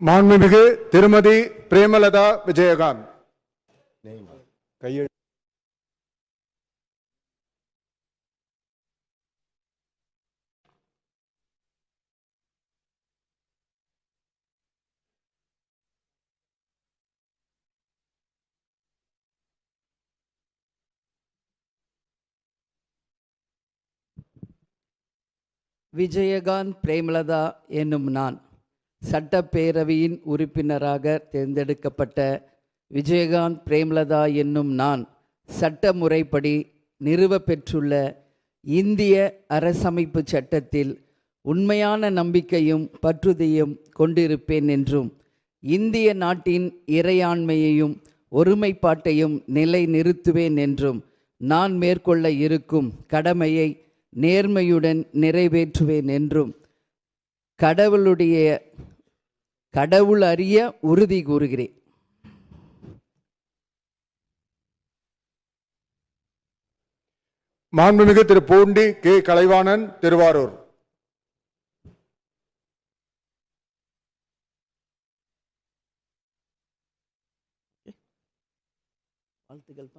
மாண்புமிகு திருமதி பிரேமலதா விஜயகாந்த். விஜயகாந்த் பிரேமலதா என்னும் நான் சட்டப்பேரவையின் உறுப்பினராக தேர்ந்தெடுக்கப்பட்ட விஜயகாந்த் பிரேமலதா என்னும் நான் சட்ட முறைப்படி நிறுவப்பெற்றுள்ள இந்திய அரசமைப்பு சட்டத்தில் உண்மையான நம்பிக்கையும் பற்றுதலையும் கொண்டிருப்பேன் என்றும் இந்திய நாட்டின் இறையாண்மையையும் ஒருமைப்பாட்டையும் நிலைநிறுத்துவேன் என்றும் நான் மேற்கொள்ள இருக்கும் கடமையை நேர்மையுடன் நிறைவேற்றுவேன் என்றும் கடவுள் அறிய உறுதி கூறுகிறேன். மாண்புமிகு திரு பூண்டி கே கலைவாணன், திருவாரூர். வாழ்த்துக்கள்.